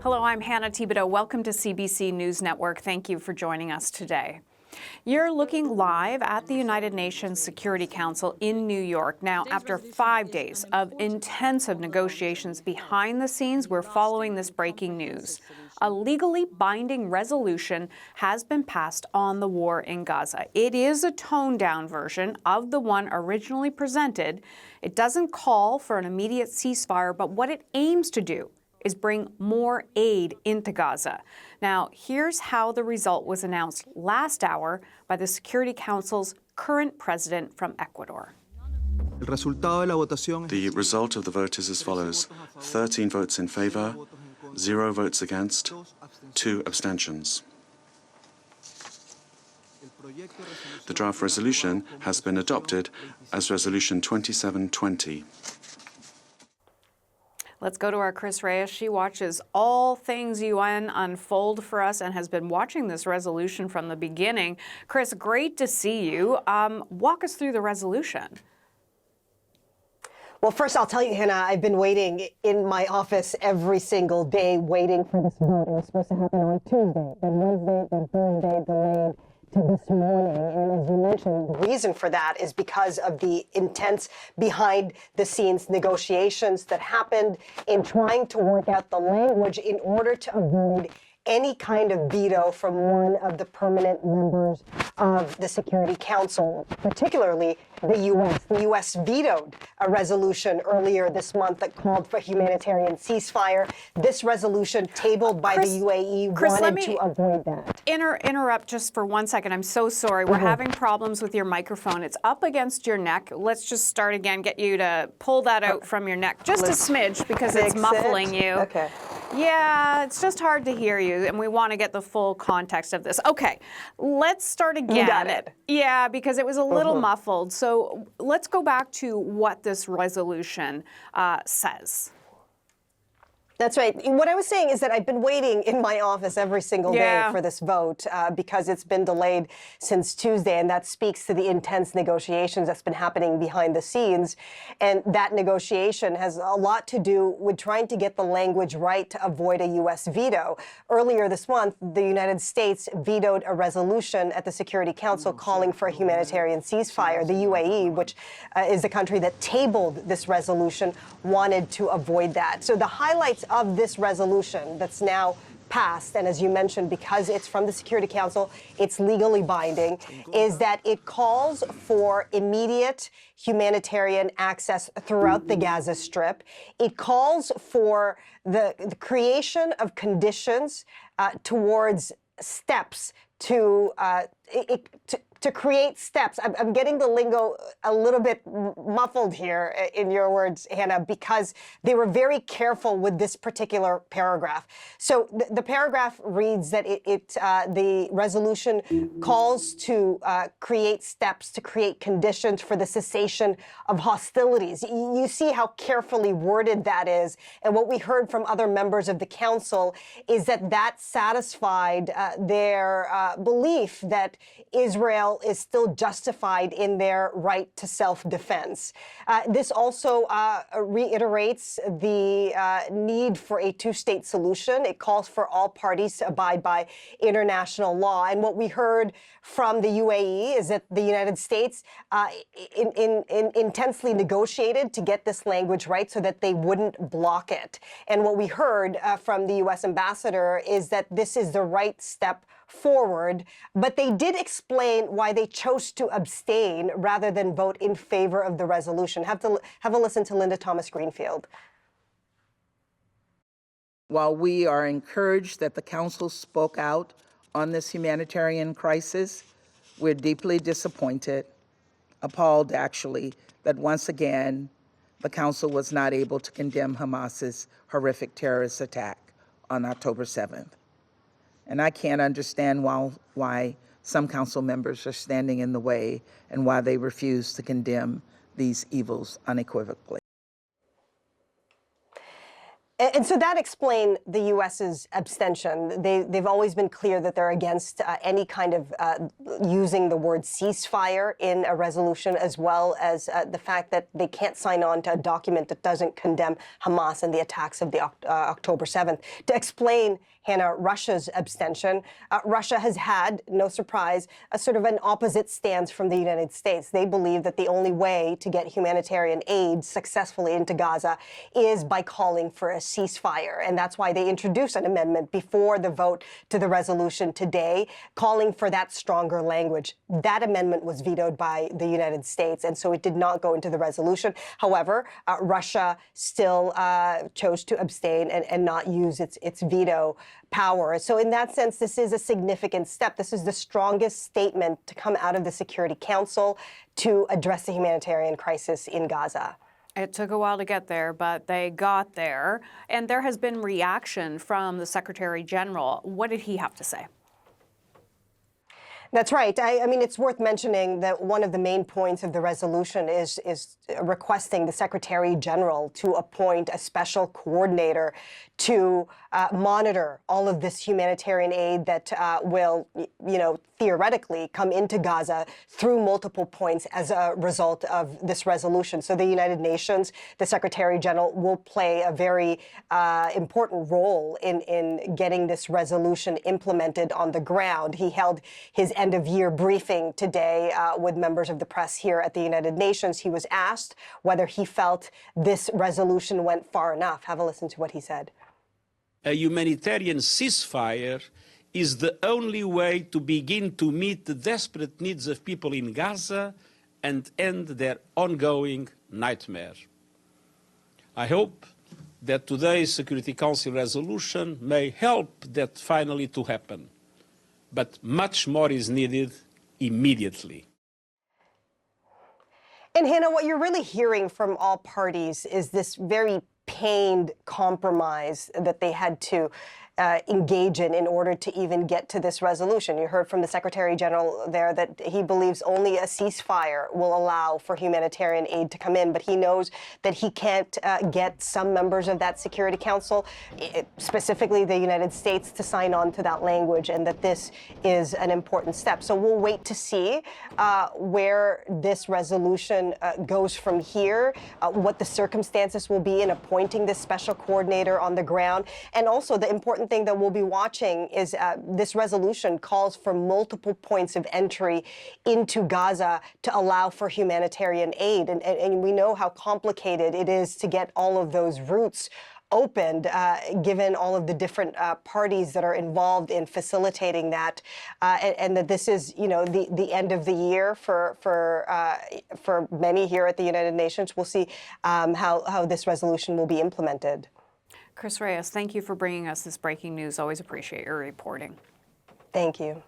Hello, I'm Hannah Thibodeau. Welcome to CBC News Network. Thank you for joining us today. You're looking live at the United Nations Security Council in New York. Now, after 5 days of intensive negotiations behind the scenes, we're following this breaking news. A legally binding resolution has been passed on the war in Gaza. It is a toned-down version of the one originally presented. It doesn't call for an immediate ceasefire, but what it aims to do is bring more aid into Gaza. Now, here's how the result was announced last hour by the Security Council's current president from Ecuador. The result of the vote is as follows: 13 votes in favor, 0 votes against, 2 abstentions. The draft resolution has been adopted as Resolution 2720. Let's go to our Chris Reyes. She watches all things UN unfold for us and has been watching this resolution from the beginning. Chris, great to see you. Walk us through the resolution. Well, first, I'll tell you, Hannah, I've been waiting in my office every single day, waiting for this vote. It was supposed to happen on Tuesday, then Wednesday, then Thursday, delayed to this morning. And as you mentioned, the reason for that is because of the intense behind-the-scenes negotiations that happened in trying to work out the language in order to avoid any kind of veto from one of the permanent members of the Security Council, particularly the U.S. The U.S. vetoed a resolution earlier this month that called for a humanitarian ceasefire. This resolution, tabled by the UAE, wanted to avoid that. Interrupt just for 1 second. I'm so sorry. We're having problems with your microphone. It's up against your neck. Let's just start again. Get you to pull that out from your neck. Just a smidge, because it's muffling you. Okay. Yeah, it's just hard to hear you, and we want to get the full context of this. Okay, let's start again. You got it. Yeah, because it was a little muffled. So let's go back to what this resolution says. That's right. What I was saying is that I've been waiting in my office every single day for this vote because it's been delayed since Tuesday, and that speaks to the intense negotiations that's been happening behind the scenes. And that negotiation has a lot to do with trying to get the language right to avoid a U.S. veto. Earlier this month, the United States vetoed a resolution at the Security Council calling for a humanitarian ceasefire. The UAE, which is the country that tabled this resolution, wanted to avoid that. So the highlights of this resolution that's now passed, and as you mentioned, because it's from the Security Council, it's legally binding, is that it calls for immediate humanitarian access throughout the Gaza Strip. It calls for the creation of conditions towards steps to create steps. I'm getting the lingo a little bit muffled here in your words, Hannah, because they were very careful with this particular paragraph. So the paragraph reads that the resolution calls to create steps to create conditions for the cessation of hostilities. You see how carefully worded that is. And what we heard from other members of the council is that satisfied their belief that Israel is still justified in their right to self-defense. This also reiterates the need for a two-state solution. It calls for all parties to abide by international law. And what we heard from the UAE is that the United States intensely negotiated to get this language right so that they wouldn't block it. And what we heard from the U.S. ambassador is that this is the right step forward, but they did explain why they chose to abstain rather than vote in favor of the resolution. Have a listen to Linda Thomas Greenfield. While we are encouraged that the Council spoke out on this humanitarian crisis, we're deeply disappointed, appalled actually, that once again the Council was not able to condemn Hamas's horrific terrorist attack on October 7th. And I can't understand why some council members are standing in the way and why they refuse to condemn these evils unequivocally. And so that explained the U.S.'s abstention. They've always been clear that they're against any kind of using the word ceasefire in a resolution, as well as the fact that they can't sign on to a document that doesn't condemn Hamas and the attacks of the October 7th. To explain, Hannah, Russia's abstention, Russia has had, no surprise, a sort of an opposite stance from the United States. They believe that the only way to get humanitarian aid successfully into Gaza is by calling for a ceasefire. And that's why they introduced an amendment before the vote to the resolution today, calling for that stronger language. That amendment was vetoed by the United States, and so it did not go into the resolution. However, Russia still chose to abstain and not use its veto power. So in that sense, this is a significant step. This is the strongest statement to come out of the Security Council to address the humanitarian crisis in Gaza. It took a while to get there, but they got there. And there has been reaction from the Secretary General. What did he have to say? That's right. I mean, it's worth mentioning that one of the main points of the resolution is requesting the Secretary General to appoint a special coordinator to monitor all of this humanitarian aid that will, theoretically come into Gaza through multiple points as a result of this resolution. So the United Nations, the Secretary General, will play a very important role in getting this resolution implemented on the ground. He held his end-of-year briefing today with members of the press here at the United Nations. He was asked whether he felt this resolution went far enough. Have a listen to what he said. A humanitarian ceasefire is the only way to begin to meet the desperate needs of people in Gaza and end their ongoing nightmare. I hope that today's Security Council resolution may help that finally to happen. But much more is needed immediately. And Hannah, what you're really hearing from all parties is this very pained compromise that they had to engage in order to even get to this resolution. You heard from the Secretary General there that he believes only a ceasefire will allow for humanitarian aid to come in, but he knows that he can't get some members of that Security Council, specifically the United States, to sign on to that language, and that this is an important step. So we'll wait to see where this resolution goes from here, what the circumstances will be in appointing this special coordinator on the ground, and also the important thing that we'll be watching is this resolution calls for multiple points of entry into Gaza to allow for humanitarian aid. And we know how complicated it is to get all of those routes opened, given all of the different parties that are involved in facilitating that, and that this is, the end of the year for many here at the United Nations. We'll see how this resolution will be implemented. Chris Reyes, thank you for bringing us this breaking news. Always appreciate your reporting. Thank you.